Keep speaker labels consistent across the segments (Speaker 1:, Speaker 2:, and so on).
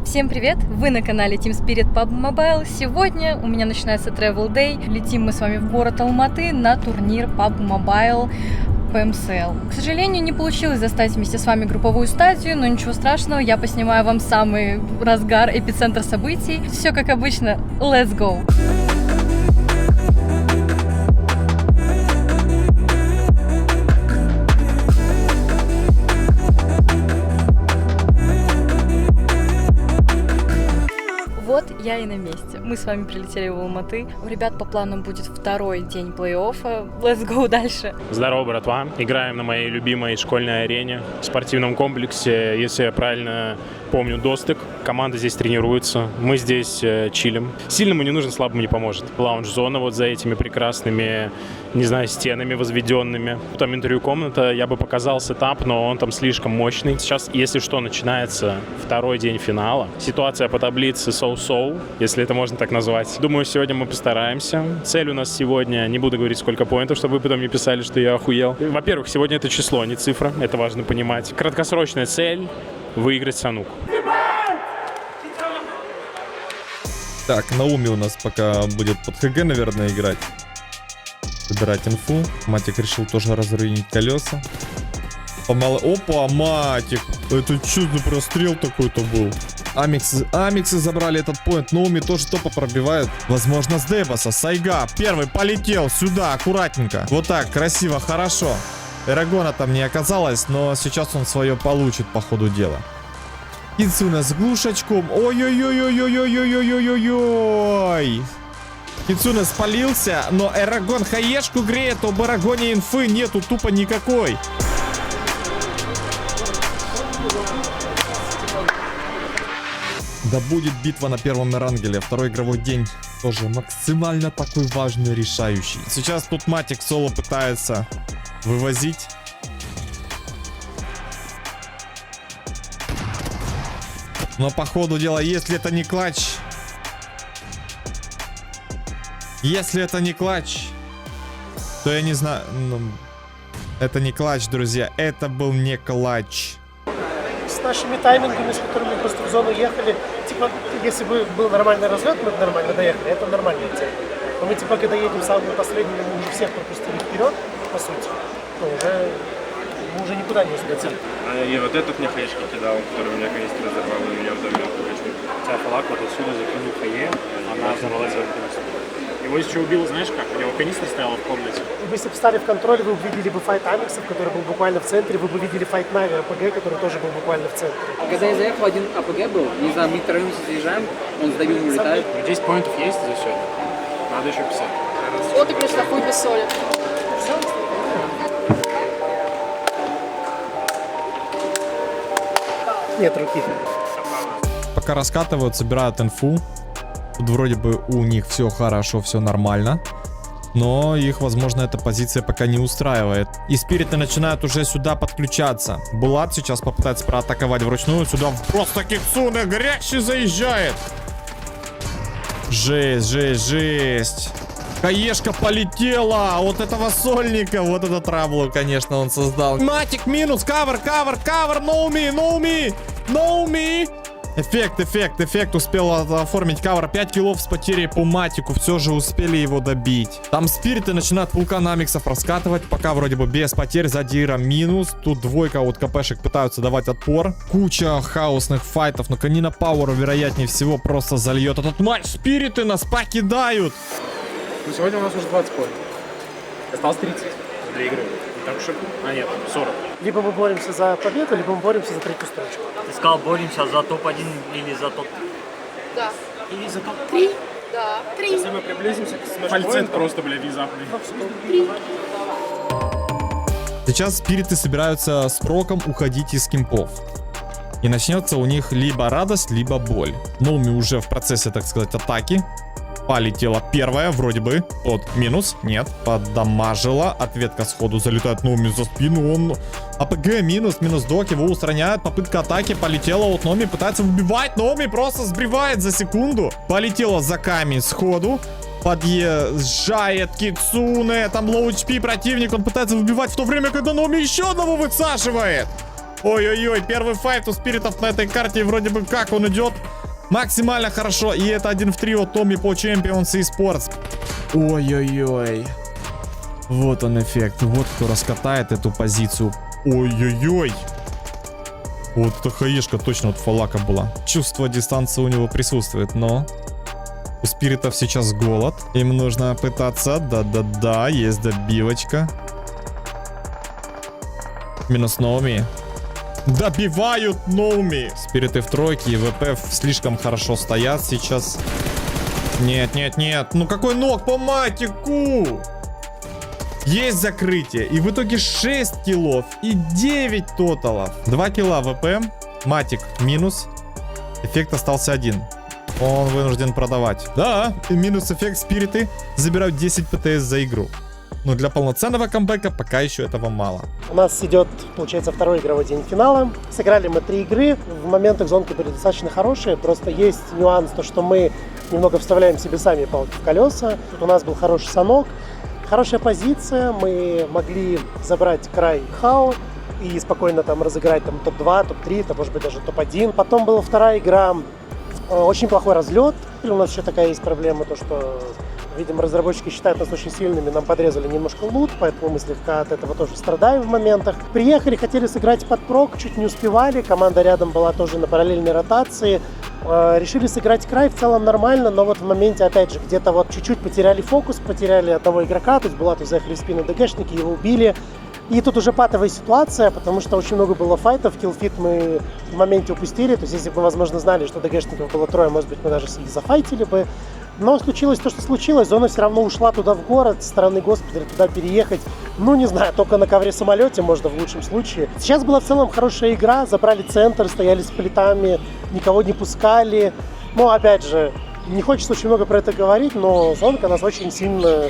Speaker 1: Всем привет! Вы на канале Team Spirit PUBG Mobile. Сегодня у меня начинается Travel Day. Летим мы с вами в город Алматы на турнир PUBG Mobile PMCL. К сожалению, не получилось застать вместе с вами групповую стадию, но ничего страшного, я поснимаю вам самый разгар, эпицентр событий. Все как обычно, let's go! Вот я и на месте. Мы с вами прилетели в Алматы. У ребят по планам будет второй день плей-оффа. Let's go дальше.
Speaker 2: Здорово, братва. Играем на моей любимой школьной арене, в спортивном комплексе, если я правильно помню, Достык. Команда здесь тренируется. Мы здесь чилим. Сильному не нужен, слабому не поможет. Лаунж-зона вот за этими прекрасными, не знаю, стенами возведенными. Там интервью-комната. Я бы показал сетап, но он там слишком мощный. Сейчас, если что, начинается второй день финала. Ситуация по таблице соу-соу, если это можно так назвать. Думаю, сегодня мы постараемся. Цель у нас сегодня, не буду говорить, сколько поинтов, чтобы вы потом не писали, что я охуел. Во-первых, сегодня это число, а не цифра. Это важно понимать. Краткосрочная цель — выиграть Санук.
Speaker 3: Так, Науми у нас пока будет под ХГ, наверное, играть. Собирать инфу. Матик решил тоже разрынить колеса. Опа, Матик. Это что за прострел такой-то был? Амиксы забрали этот поинт. Науми тоже топа пробивает. Возможно, с Дейваса. Сайга. Первый полетел сюда, аккуратненько. Вот так, красиво, хорошо. Эрагона там не оказалось, но сейчас он свое получит по ходу дела. Кицуна с глушачком. Ой-ой-ой-ой-ой-ой-ой-ой-ой-ой. Кицуна спалился, но Эрагон хаешку греет, об Эрагоне инфы нету тупо никакой. Да будет битва на первом Эрангеле. Второй игровой день тоже максимально такой важный, решающий. Сейчас тут Матик соло пытается вывозить. Но по ходу дела, если это не клатч... Если это не клатч, то я не знаю... Это не клатч, друзья. Это был не клатч.
Speaker 4: С нашими таймингами, с которыми мы просто в зону ехали, типа, если бы был нормальный разлет, мы бы нормально доехали, это нормальная цель. Но мы, типа, когда едем самыми последними, мы уже всех пропустили вперед, по сути. Ну, мы уже никуда не успели.
Speaker 5: И вот этот мне хаешки кидал, который меня канистр разорвал, и меня вдавил. У тебя фалак вот отсюда закинул хае, она взорвалась в канистру. Его еще убило, знаешь как? У него канистра стояла в комнате.
Speaker 4: Если бы стали в контроле, вы увидели бы файт Амиксов, который был буквально в центре, вы бы видели файт Нави АПГ, который тоже был буквально в центре.
Speaker 6: Когда я заехал, один АПГ был, не знаю, мы втроем заезжаем, он сдавил, улетает.
Speaker 5: 10 поинтов есть за сегодня? Надо еще 50.
Speaker 7: Вот ты, конечно, хуй без соли.
Speaker 4: Нет руки.
Speaker 3: Пока раскатывают, собирают инфу. Тут вроде бы у них все хорошо, все нормально. Но их, возможно, эта позиция пока не устраивает. И спириты начинают уже сюда подключаться. Булат сейчас попытается проатаковать вручную. Сюда просто Кицуна горячий заезжает. Жесть, жесть, жесть. Хаешка полетела. Вот этого сольника. Вот этот траблу, конечно, он создал. Матик минус. Кавер, кавер, кавер. Ноуми, ноуми, ноуми. Эффект. Успел оформить кавер. 5 киллов с потерей по Матику. Все же успели его добить. Там спириты начинают пулкан Амиксов раскатывать. Пока вроде бы без потерь. Задира минус. Тут двойка от КПшек пытаются давать отпор. Куча хаосных файтов. Но Канина Пауэру, вероятнее всего, просто зальет этот матч. Спириты нас покидают.
Speaker 5: Ну, сегодня у нас уже 20 поинтов. Осталось 30 за 2 игры. Не так уж и... А нет, 40.
Speaker 4: Либо мы боремся за победу, либо мы боремся за третью строчку.
Speaker 8: Ты сказал, боремся за топ-1 или за топ-3?
Speaker 7: Да.
Speaker 5: Или за топ-3?
Speaker 7: Да. 3.
Speaker 5: Если мы приблизимся к фальцет просто, бля, внезапный.
Speaker 3: Сейчас спириты собираются с проком уходить из кемпов. И начнется у них либо радость, либо боль. Ноуми уже в процессе, так сказать, атаки. Полетела первая, вроде бы, под минус. Нет, поддамажила. Ответка сходу залетает Ноуми за спину. Он АПГ минус, минус док. Его устраняют. Попытка атаки полетела от Ноуми. Пытается убивать. Ноуми просто сбривает за секунду. Полетела за камень сходу. Подъезжает Кицуне. Там лоу HP противник. Он пытается выбивать в то время, когда Ноуми еще одного высаживает. Ой-ой-ой, первый файт у спиритов на этой карте. Вроде бы как он идет. Максимально хорошо. И это 1 в 3 от Томми по Champions eSports. Ой-ой-ой. Вот он эффект. Вот кто раскатает эту позицию. Ой-ой-ой. Вот эта хаешка точно от Фалака была. Чувство дистанции у него присутствует, но... У спиритов сейчас голод. Им нужно пытаться. Да-да-да, есть добивочка. Минус Ноуми. Добивают Ноуми. Спириты в тройке и ВП слишком хорошо стоят сейчас. Нет, нет, нет. Ну какой ног по матику? Есть закрытие. И в итоге 6 киллов и 9 тоталов. 2 килла ВП. Матик минус. Эффект остался 1. Он вынужден продавать. Да, и минус эффект спириты забирают 10 ПТС за игру. Но для полноценного камбэка пока еще этого мало.
Speaker 4: У нас идет, получается, второй игровой день финала. Сыграли мы 3 игры. В моментах зонки были достаточно хорошие. Просто есть нюанс, то что мы немного вставляем себе сами палки в колеса. Тут у нас был хороший санок, хорошая позиция. Мы могли забрать край Хао и спокойно там разыграть там топ-2, топ-3, там, может быть, даже топ-1. Потом была вторая игра. Очень плохой разлет. У нас еще такая есть проблема, то что, видимо, разработчики считают нас очень сильными, нам подрезали немножко лут, поэтому мы слегка от этого тоже страдаем в моментах. Приехали, хотели сыграть под прок, чуть не успевали, команда рядом была тоже на параллельной ротации. Решили сыграть край, в целом нормально, но вот в моменте, опять же, где-то вот чуть-чуть потеряли фокус, потеряли одного игрока, то есть Булату заехали в спину ДГшники, его убили. И тут уже патовая ситуация, потому что очень много было файтов, киллфит мы в моменте упустили, то есть если бы мы, возможно, знали, что ДГшников было 3, может быть, мы даже и зафайтили бы. Но случилось то, что случилось, зона все равно ушла туда в город, со стороны госпиталя туда переехать, ну не знаю, только на ковре-самолете можно в лучшем случае. Сейчас была в целом хорошая игра, забрали центр, стояли с плитами, никого не пускали. Но опять же, не хочется очень много про это говорить, но зонка нас очень сильно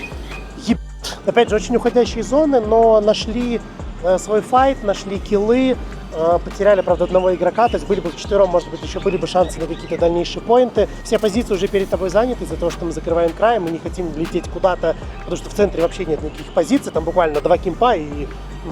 Speaker 4: ебет. Опять же, очень уходящие зоны, но нашли свой файт, нашли киллы, потеряли, правда, одного игрока, то есть были бы вчетвером, может быть, еще были бы шансы на какие-то дальнейшие поинты. Все позиции уже перед тобой заняты из-за того, что мы закрываем край, мы не хотим лететь куда-то, потому что в центре вообще нет никаких позиций, там буквально 2 кемпа и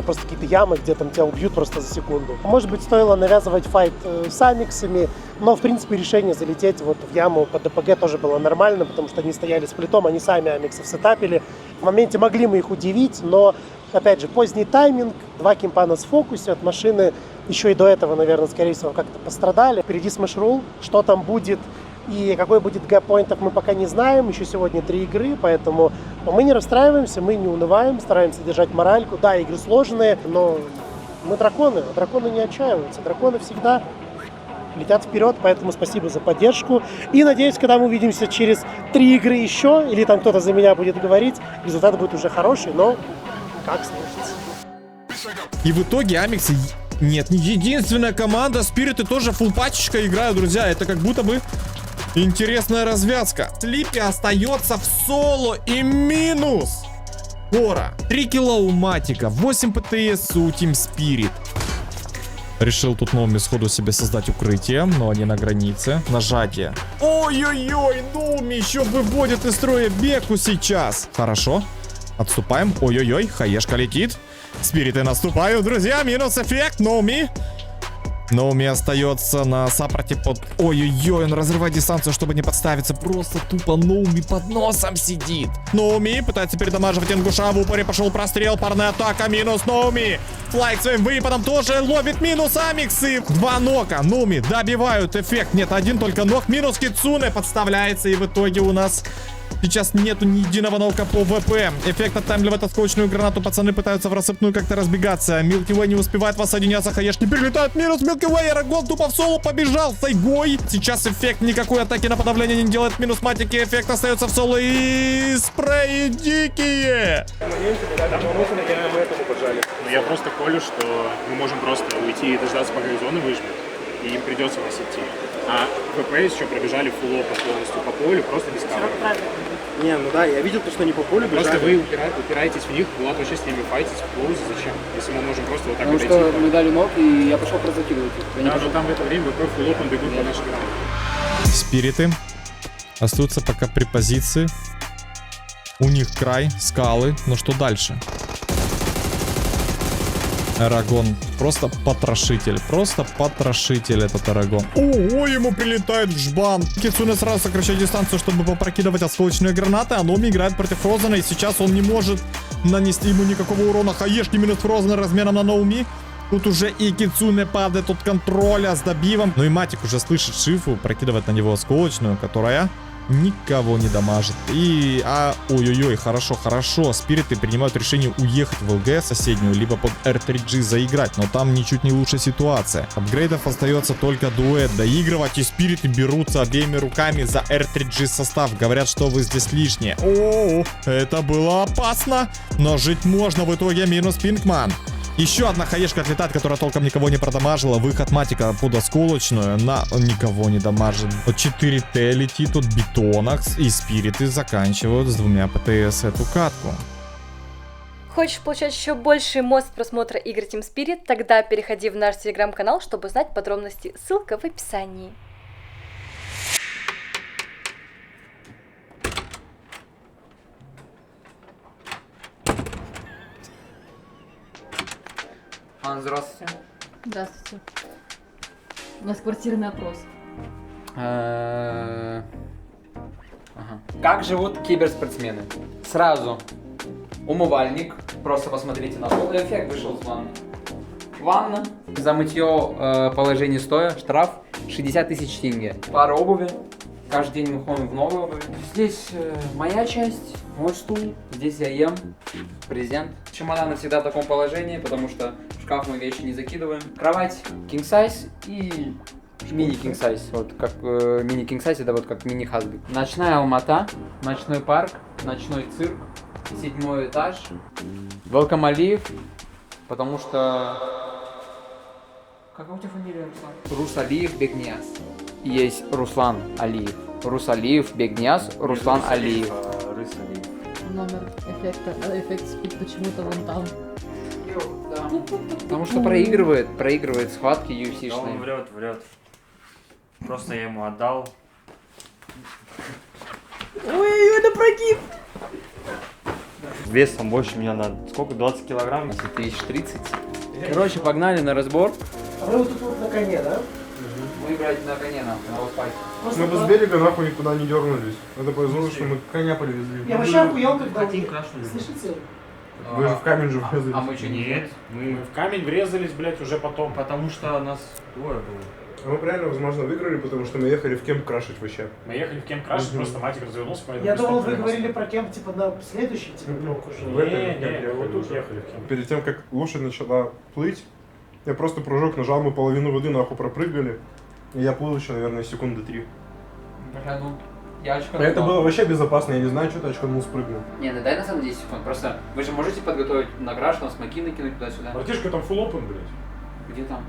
Speaker 4: просто какие-то ямы, где там тебя убьют просто за секунду. Может быть, стоило навязывать файт с амиксами, но, в принципе, решение залететь вот в яму под ДПГ тоже было нормально, потому что они стояли с плитом, они сами амиксов сетапили. В моменте могли мы их удивить, но, опять же, поздний тайминг, 2 кемпа нас в фокусе, от машины еще и до этого, наверное, скорее всего, как-то пострадали. Впереди Smash Rule, что там будет и какой будет гэп-поинтов, мы пока не знаем. Еще сегодня 3 игры, поэтому мы не расстраиваемся, мы не унываем, стараемся держать моральку. Да, игры сложные, но мы драконы, а драконы не отчаиваются. Драконы всегда летят вперед, поэтому спасибо за поддержку. И надеюсь, когда мы увидимся через 3 игры еще, или там кто-то за меня будет говорить, результат будет уже хороший, но как сложится.
Speaker 3: И в итоге амиксы... Нет, не единственная команда. Спириты тоже фулл пачечка играют, друзья. Это как будто бы интересная развязка. Слипи остается в соло и минус. Кора. 3 килла у Матика. 8 ПТС у Team Spirit. Решил тут Ноуми сходу себе создать укрытие, но они на границе. Нажатие. Ой-ой-ой, Ноуми еще выводит из строя Беку сейчас. Хорошо. Отступаем. Ой-ой-ой, хаешка летит. Спириты наступают, друзья. Минус эффект. Ноуми. Ноуми остается на саппорте под... Ой-ой-ой, он разрывает дистанцию, чтобы не подставиться. Просто тупо Ноуми под носом сидит. Ноуми пытается передамаживать Ингуша. В упоре пошел прострел. Парная атака. Минус Ноуми. Флайк своим выпадом тоже ловит минус амиксы. 2 нока. Ноуми добивают эффект. Нет, 1 только нок. Минус Кицуне подставляется. И в итоге у нас... Сейчас нету ни единого нока по ВП. Эффект оттаймливает отскочную гранату. Пацаны пытаются в рассыпную как-то разбегаться. Милки Уэй не успевает воссоединяться. Хаешки перелетают. Минус Милки Уэй. Арагон тупо в соло побежал. Сайгой. Сейчас эффект никакой атаки на подавление не делает. Минус Матики. Эффект остается в соло. И спреи дикие.
Speaker 5: Но я просто колю, что мы можем просто уйти и дождаться, пока зоны выжмут. И им придется нас идти. А ВП еще пробежали фуллопом полностью по полю, просто без кавера.
Speaker 4: Не, ну да, я видел то, что они по полю бежали.
Speaker 5: Просто вы упираетесь в них, Булат вообще с ними файтить в клоузе зачем? Если мы можем просто вот так
Speaker 6: Потому
Speaker 5: подойти.
Speaker 6: что мы дали ног, и я пошел прозакидывать их.
Speaker 5: Да, но там в это время ВП фуллопом бегут по нашей грани.
Speaker 3: Спириты остаются пока при позиции. У них край, скалы. Но что дальше? Эрагон просто потрошитель. Просто потрошитель этот Эрагон. Ого, ему прилетает в жбан. Кицуне сразу сокращает дистанцию, чтобы попрокидывать осколочные гранаты. А Номи играет против Фрозена, и сейчас он не может нанести ему никакого урона. Хаешки минус Фрозена размером на Наоми. Тут уже и Кицуне падает от контроля с добивом. Ну и Матик уже слышит Шифу, прокидывает на него осколочную, которая никого не дамажит. И, ой-ой-ой, хорошо. Спириты принимают решение уехать в ЛГ соседнюю, либо под R3G заиграть, но там ничуть не лучшая ситуация. Апгрейдов остается только дуэт доигрывать, и спириты берутся обеими руками за R3G состав. Говорят, что вы здесь лишние. О, это было опасно, но жить можно. В итоге минус Пинкман. Еще одна хаешка отлетает, которая толком никого не продамажила. Выход Матика под осколочную. Никого не дамажит. 4Т летит от бетонах. И спириты заканчивают с 2 ПТС эту катку.
Speaker 1: Хочешь получать еще больший мост просмотра игр Team Spirit? Тогда переходи в наш телеграм-канал, чтобы узнать подробности. Ссылка в описании.
Speaker 6: Здравствуйте.
Speaker 1: Здравствуйте. У нас квартирный опрос.
Speaker 6: Как живут киберспортсмены? Сразу. Умывальник. Просто посмотрите на пол. Эффект вышел из ванны. Ванна. За мытье положение стоя. Штраф 60 тысяч тенге. Пара обуви. Каждый день мы ходим в новую обувь. Здесь моя часть, мой стул. Здесь я ем. Президент. Чемоданы всегда в таком положении, потому что в шкаф мы вещи не закидываем. Кровать king size и мини king size. Вот как мини king size, это вот как мини хазбик. Ночная Алмата, ночной парк, ночной цирк, 7-й этаж. Welcome Алиев, потому что... Какая у тебя фамилия, Руслан? Русалиев Бегниас. Есть Руслан Алиев. Русалиев Бегниас, Руслан Алиев.
Speaker 1: Номер эффекта, эффект спит почему-то вон там.
Speaker 6: Да. Потому что проигрывает схватки UFC-шные.
Speaker 8: Да он врет. Просто я ему отдал.
Speaker 1: Ой, это прогиб!
Speaker 8: Весом больше меня на сколько? 20 килограмм?
Speaker 6: 1030. Короче, погнали на разбор.
Speaker 4: А вы вот тут вот на коне, да?
Speaker 6: Мы играть на коне, на лоупайке.
Speaker 9: Мы бы с берега нахуй никуда не дернулись. Это повезло, что мы коня привезли.
Speaker 4: Я вообще охуел, когда вы... Слышите?
Speaker 9: Вы же в камень же врезались.
Speaker 6: А мы что, нет?
Speaker 2: Мы в камень врезались, блядь, уже потом.
Speaker 8: Потому что нас двое было.
Speaker 9: Мы правильно, возможно, выиграли, потому что мы ехали в кемп крашить вообще.
Speaker 2: Мы ехали в кемп крашить, просто Матик развернулся, поэтому...
Speaker 4: Я думал, вы говорили про кемп, типа, на следующий, типа, блок уже.
Speaker 9: В этом кемпе
Speaker 2: Не, вот
Speaker 9: ехали
Speaker 2: тут
Speaker 9: уже.
Speaker 2: ехали в кемп.
Speaker 9: Перед тем, как лошадь начала плыть, я просто прыжок нажал, мы половину воды нахуй пропрыгали. И я плыл еще, наверное, секунды 3.
Speaker 6: Я очко
Speaker 9: Это было вообще безопасно, я не знаю, что ты очканул, спрыгнул.
Speaker 6: Не, ну дай на самом 10 секунд. Просто вы же можете подготовить на краш, там смоки накинуть туда-сюда.
Speaker 2: Братишка, там full open, блядь.
Speaker 6: Где там?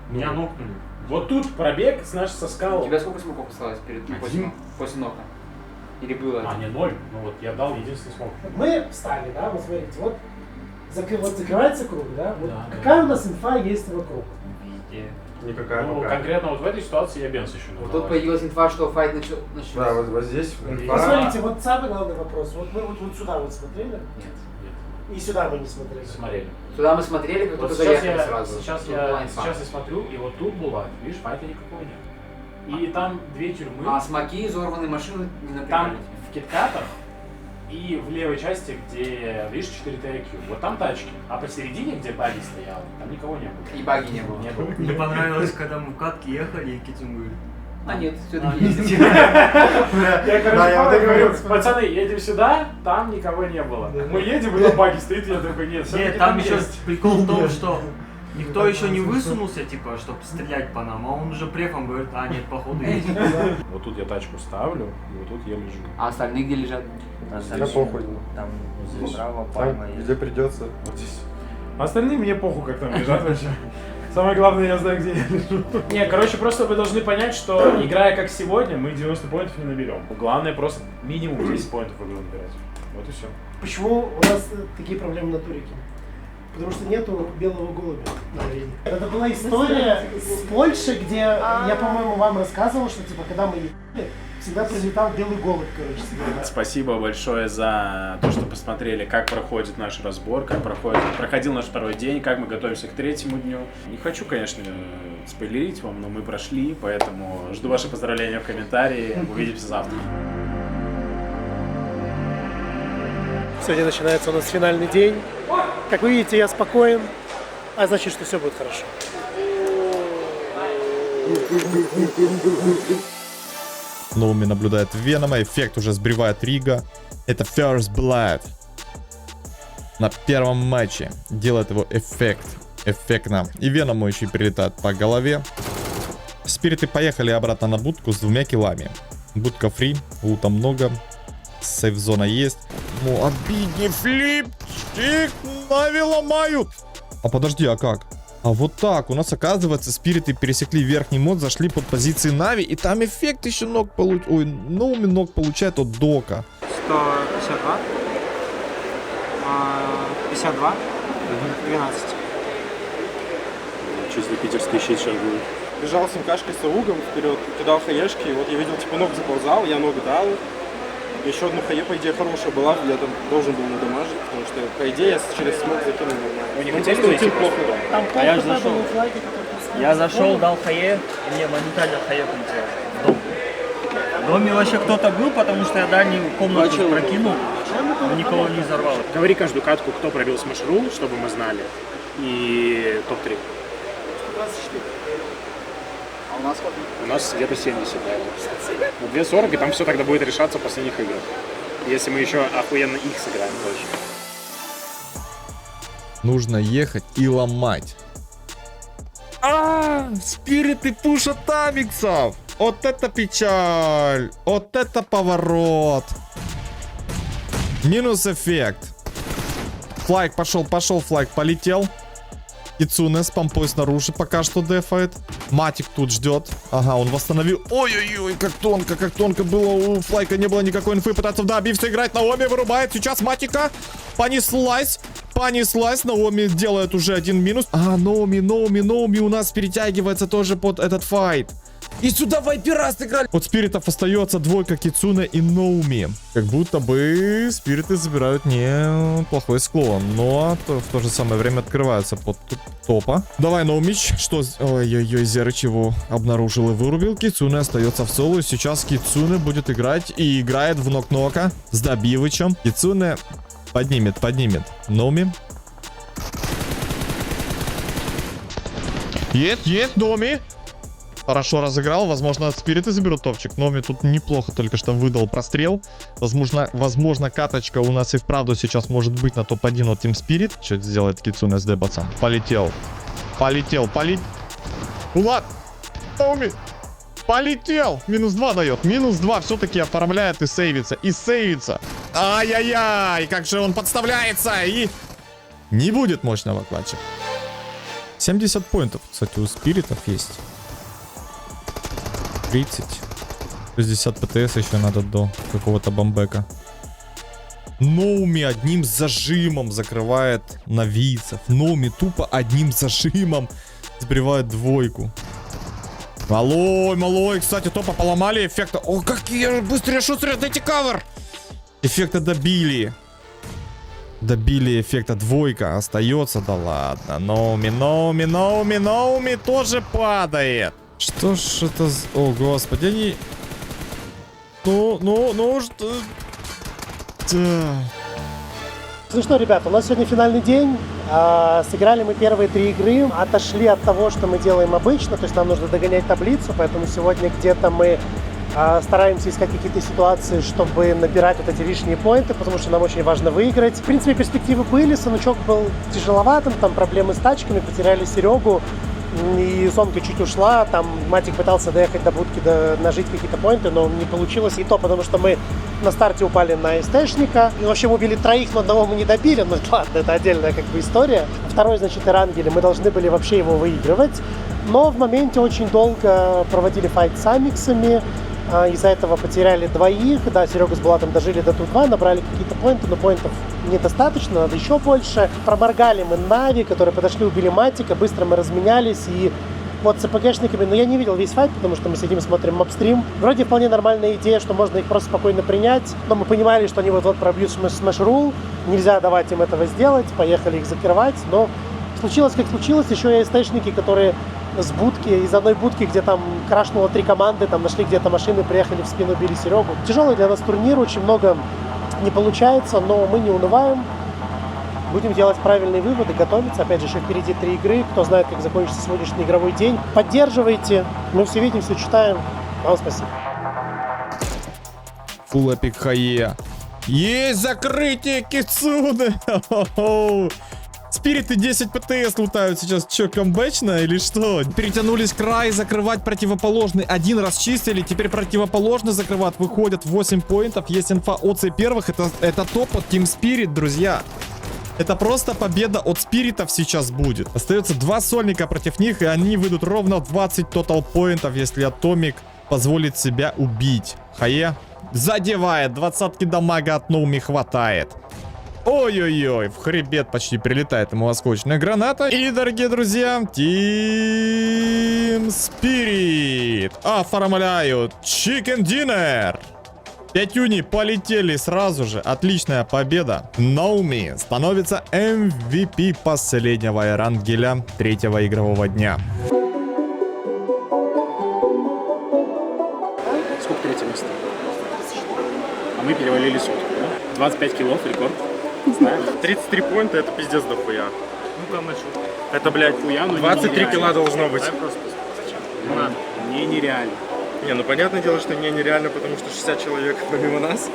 Speaker 8: Меня нокнули.
Speaker 2: Вот тут пробег, знаешь, со
Speaker 6: У
Speaker 2: скал.
Speaker 6: тебя сколько смоков осталось после нока? Или было?
Speaker 2: А, не 0. Ну вот я дал единственный смог.
Speaker 4: Мы встали, да, вот смотрите, вот, вот закрывается круг, да? Вот
Speaker 2: Да,
Speaker 4: какая у нас инфа есть вокруг?
Speaker 8: Везде.
Speaker 9: Никакая
Speaker 2: Ну,
Speaker 9: пока.
Speaker 2: конкретно вот в этой ситуации я Бенс еще
Speaker 6: Вот тут появилась инфа, что файт начался.
Speaker 9: Да, вот здесь инфа.
Speaker 4: Посмотрите, вот самый главный вопрос. Вот мы вот сюда вот смотрели,
Speaker 6: Нет.
Speaker 4: и сюда мы не смотрели.
Speaker 2: Смотрели.
Speaker 6: Сюда мы смотрели, как
Speaker 2: Вот
Speaker 6: только
Speaker 2: сейчас
Speaker 6: заехали
Speaker 2: я,
Speaker 6: сразу.
Speaker 2: сейчас,
Speaker 6: Тут
Speaker 2: я,
Speaker 6: была инфа.
Speaker 2: сейчас я смотрю, и вот тут была, видишь, файта никакого нет. И там 2 тюрьмы,
Speaker 6: А смоки, взорванные машины не
Speaker 2: там
Speaker 6: напрягались.
Speaker 2: в киткатах и в левой части, где, видишь, 4 TIQ, вот там тачки, а посередине, где баги стоял, там никого не было.
Speaker 6: И баги не было.
Speaker 2: Не было.
Speaker 8: Мне понравилось, когда мы в катке ехали, и Китин говорит:
Speaker 6: А нет, все-таки есть.
Speaker 2: Я, короче,
Speaker 9: Да, я вот
Speaker 2: Павел
Speaker 9: это
Speaker 2: говорю,
Speaker 9: говорю.
Speaker 2: пацаны, едем сюда, там никого не было. Мы едем, и там баги стоит, я такой, нет, всё-таки
Speaker 8: Нет, там еще
Speaker 2: есть.
Speaker 8: прикол в том, что никто еще не высунулся, типа, чтобы стрелять по нам, а он уже префом говорит: а нет, походу есть.
Speaker 2: Вот тут я тачку ставлю, и вот тут я лежу.
Speaker 6: А остальные где лежат?
Speaker 9: Да похуй.
Speaker 8: Там здесь справа
Speaker 9: Там,
Speaker 8: пальма есть.
Speaker 9: где придется.
Speaker 2: Вот здесь. Остальные мне похуй, как там лежат вообще. Самое главное, я знаю, где я лежу. Не, короче, просто вы должны понять, что играя как сегодня, мы 90 поинтов не наберем. Главное просто минимум 10 поинтов в игру набирать. Вот и все.
Speaker 4: Почему у нас такие проблемы на турике? Потому что нету белого голубя на арене. Это была история с Польши, где я, по-моему, вам рассказывал, что типа когда мы ехали, Всегда прилетал белый голубь, короче.
Speaker 2: Спасибо большое за то, что посмотрели, как проходит наш разбор, как проходил наш второй день, как мы готовимся к третьему дню. Не хочу, конечно, спойлерить вам, но мы прошли, поэтому жду ваши поздравления в комментарии. Увидимся завтра.
Speaker 4: Сегодня начинается у нас финальный день. Как вы видите, я спокоен, а значит, что все будет хорошо.
Speaker 3: Ноуми наблюдает Венома, эффект уже сбривает Рига. Это First Blood. На первом матче делает его эффектно. И Веному еще и прилетает по голове. Спириты поехали обратно на будку с 2 киллами. Будка фри, лута много. Сейф-зона есть. Ну, обидни флипчик, Нави ломают. А подожди, а как? А вот так, у нас оказывается спириты пересекли верхний мод, зашли под позиции Нави, и там эффект еще ног получает. Ой, Ноуми ног получает от Дока.
Speaker 8: 152, 52, 12.
Speaker 2: Чисто питерский щит сейчас будет.
Speaker 9: Бежал с МКшкой с аугом вперед, кидал хаешки, и вот я видел, типа, ног заползал, я ног дал. Еще одну хае, по идее, хорошая была, я там должен был надамажить, потому что, по идее, я через смог закинул нормально.
Speaker 2: Вы не хотели зайти плохо?
Speaker 8: А я же зашел. Я зашел, дал хае, и мне моментально хае полетел в дом. В доме вообще кто-то был, потому что я дальнюю комнату прокинул, но никого не взорвал.
Speaker 2: Говори каждую катку, кто пробил смешрул, чтобы мы знали. И топ-3.
Speaker 4: 24.
Speaker 7: А у нас сколько?
Speaker 2: У нас где-то 70, наверное. Ну, 2.40, и там все тогда будет решаться в последних играх. Если мы еще охуенно их сыграем, точно.
Speaker 3: Нужно ехать и ломать. Спириты пушат амиксов. Вот это печаль. Вот это поворот. Минус эффект. Флайк пошел, флайк полетел. Кицуне с помпой снаружи пока что дефает. Матик тут ждет. Ага, он восстановил. Ой-ой-ой, как тонко было. У Флайка не было никакой инфы. Пытаться в добивце играть. Наоми вырубает сейчас Матика. Понеслась. Наоми делает уже 1 минус. А, Наоми у нас перетягивается тоже под этот файт. И сюда вайпера сыграли. От спиритов остается 2 Кицуне и Наоми. Как будто бы спириты забирают неплохой склон. Но в то же самое время открываются под топа. Давай, Наумич. Что? Ой-ой-ой, Зерыч его обнаружил и вырубил. Кицуне остается в соло. Сейчас Кицуне будет играть. И играет в нок-нока с добивычем. Кицуне поднимет. Наоми. Есть, Наоми. Хорошо разыграл, возможно, спириты заберут топчик. Номи тут неплохо только что выдал прострел. Возможно, каточка у нас и вправду сейчас может быть на топ-1 от Team Spirit. Что сделает Кицуне с Дебацом? Полетел. Влад! Номи! Полетел! -2 дает. -2 все-таки оформляет и сейвится. Ай-яй-яй! Как же он подставляется! И не будет мощного клатча. 70 поинтов, кстати, у спиритов есть. 30. 60 ПТС еще надо до какого-то бомбека. Ноуми одним зажимом закрывает навийцев. Ноуми тупо одним зажимом сбривает 2. Малой, кстати, топа поломали эффекта. О, какие быстрее шустрые, дайте кавер. Эффекта добили. Добили эффекта 2. Остается, да ладно. Ноуми тоже падает. Что ж это за... О, господи, они... Ну, что... Да.
Speaker 4: Ну что, ребята, у нас сегодня финальный день. Сыграли мы первые 3 игры. Отошли от того, что мы делаем обычно. То есть нам нужно догонять таблицу. Поэтому сегодня где-то мы стараемся искать какие-то ситуации, чтобы набирать вот эти лишние поинты, потому что нам очень важно выиграть. В принципе, перспективы были. Санучок был тяжеловатым. Там проблемы с тачками. Потеряли Серегу. И Сонка чуть ушла, там Матик пытался доехать до будки, нажить какие-то поинты, но не получилось. И то, потому что мы на старте упали на СТшника. И, в общем, убили 3, но 1 мы не добили. Но ладно, это отдельная как бы история. 2, значит, Эрангели, мы должны были вообще его выигрывать. Но в моменте очень долго проводили файт с амиксами. Из-за этого потеряли 2. Да, Серега с Булатом дожили до Ту-2, набрали какие-то поинты, но поинтов недостаточно, надо еще больше. Проморгали мы Нави, которые подошли, убили Матика, быстро мы разменялись и вот с АПГшниками, но я не видел весь файт, потому что мы сидим, смотрим мапстрим. Вроде вполне нормальная идея, что можно их просто спокойно принять, но мы понимали, что они вот-вот пробьют Smash Rule, нельзя давать им этого сделать, поехали их закрывать, но случилось как случилось, еще и СТшники, которые с будки, из одной будки, где там крашнуло 3 команды, там нашли где-то машины, приехали в спину, били Серегу. Тяжелый для нас турнир, очень много не получается, но мы не унываем. Будем делать правильные выводы, готовиться. Опять же, еще впереди 3 игры. Кто знает, как закончится сегодняшний игровой день. Поддерживайте. Мы все видим, все читаем. Вам спасибо.
Speaker 3: Full Epic Хае. Есть закрытие Кицуне. Спириты 10 ПТС лутают сейчас. Че, камбэчно или что? Перетянулись край, закрывать противоположный. Один раз чистили, теперь противоположный закрывают. Выходят 8 поинтов. Есть инфа от первых. Это топ от Team Spirit, друзья. Это просто победа от спиритов сейчас будет. Остается 2 сольника против них, и они выйдут ровно 20 тотал поинтов, если Атомик позволит себя убить. Хае задевает. 20-ки дамага от Ноуми хватает. Ой-ой-ой, в хребет почти прилетает ему осколочная граната. И, дорогие друзья, Team Spirit оформляют Chicken Dinner. 5 юней полетели сразу же. Отличная победа. Ноуми становится MVP последнего Эрангеля 3-го игрового дня.
Speaker 5: Сколько 3-е место? А мы перевалили сотку, да? 25 килов, рекорд. Знаем.
Speaker 9: 33 поинта, это пиздец дохуя.
Speaker 5: Ну-ка, начну.
Speaker 9: Это, блядь,
Speaker 5: Хуя, ну
Speaker 9: 23 кило должно быть.
Speaker 5: Не нереально.
Speaker 9: Не, ну понятное дело, что нереально, потому что 60 человек помимо нас.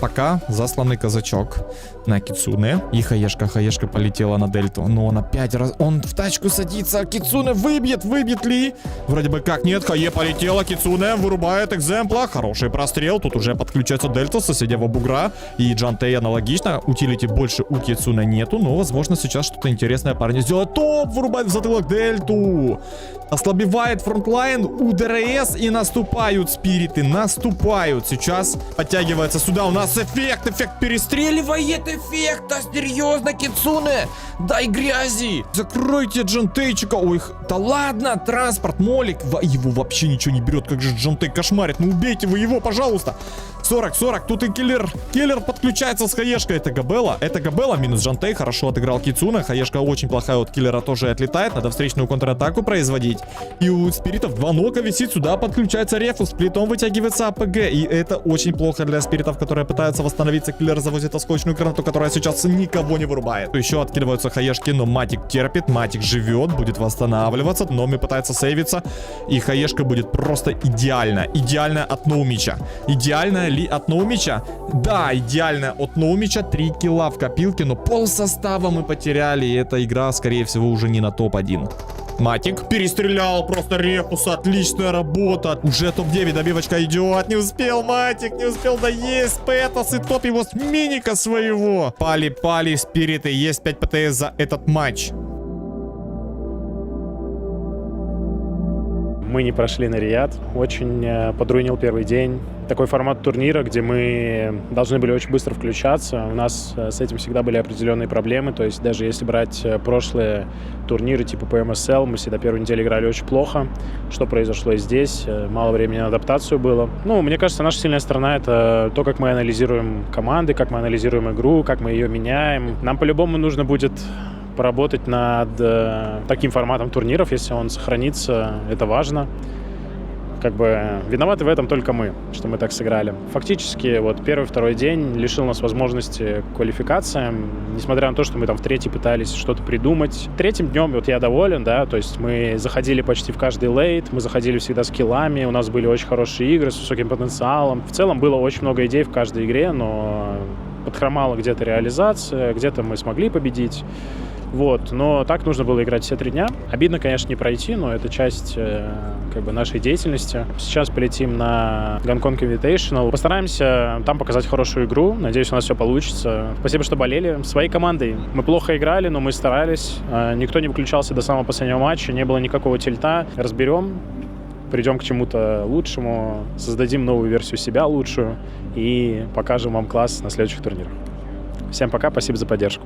Speaker 3: Пока засланный казачок на Кицуне. И Хаешка полетела на дельту. Но он опять он в тачку садится. Кицуне выбьет ли? Вроде бы как нет. Хае полетела. Кицуне вырубает экземпла. Хороший прострел. Тут уже подключается дельта с соседнего бугра. И Джантей аналогично. Утилити больше у Кицуне нету. Но возможно сейчас что-то интересное парни сделают. Топ! Вырубает в затылок дельту. Ослабевает фронтлайн у ДРС. И наступают спириты. Наступают. Сейчас подтягивается сюда. У нас эффект перестреливает эффекта. Серьезно, Кицуне? Дай грязи. Закройте Джантейчика. Ой, да ладно, транспорт, молик. Его вообще ничего не берет. Как же Джантей кошмарит. Ну убейте вы его, пожалуйста. 40. Тут и киллер подключается с Хаешкой. Это Габелла минус Джантей. Хорошо отыграл Кицуне. Хаешка очень плохая от киллера тоже отлетает. Надо встречную контратаку производить. И у спиритов 2 нока висит. Сюда подключается Рефус. Плитом вытягивается АПГ. И это очень плохо для спиритов, которые пытаются восстановиться. Киллер завозит осколочную гранату, которая сейчас никого не вырубает. Еще откидываются Хаешки, но Матик терпит. Матик живет, будет восстанавливаться. Номи пытается сейвиться. И Хаешка будет просто идеально. Идеально от Ноумича. Идеально ли от Ноумича? Да, идеально от Ноумича. 3 килла в копилке, но пол состава мы потеряли. И эта игра, скорее всего, уже не на топ-1. Матик перестрелял просто Рефуса. Отличная работа. Уже топ-9. Добивочка идет. Не успел Матик. Не успел доесть Пэтос. И топ его с миника своего. Пали спириты. Есть 5 ПТС за этот матч.
Speaker 2: Мы не прошли на Риад. Очень подруинил первый день. Такой формат турнира, где мы должны были очень быстро включаться. У нас с этим всегда были определенные проблемы. То есть даже если брать прошлые турниры типа PMSL, мы всегда первую неделю играли очень плохо. Что произошло и здесь? Мало времени на адаптацию было. Ну, мне кажется, наша сильная сторона — это то, как мы анализируем команды, как мы анализируем игру, как мы ее меняем. Нам по-любому нужно будет поработать над таким форматом турниров, если он сохранится, это важно. Как бы виноваты в этом только мы, что мы так сыграли. Фактически вот 1-2 день лишил нас возможности к квалификациям, несмотря на то, что мы там в 3-й пытались что-то придумать. 3-м днем вот я доволен, да, то есть мы заходили почти в каждый лейт, мы заходили всегда с киллами, у нас были очень хорошие игры с высоким потенциалом. В целом было очень много идей в каждой игре, но подхромала где-то реализация, где-то мы смогли победить. Вот, но так нужно было играть все 3 дня. Обидно, конечно, не пройти, но это часть как бы нашей деятельности. Сейчас полетим на Гонконг Invitational. Постараемся там показать хорошую игру. Надеюсь, у нас все получится. Спасибо, что болели. Своей командой. Мы плохо играли, но мы старались. Никто не выключался до самого последнего матча. Не было никакого тильта. Разберем, придем к чему-то лучшему, создадим новую версию себя лучшую и покажем вам класс на следующих турнирах. Всем пока, спасибо за поддержку.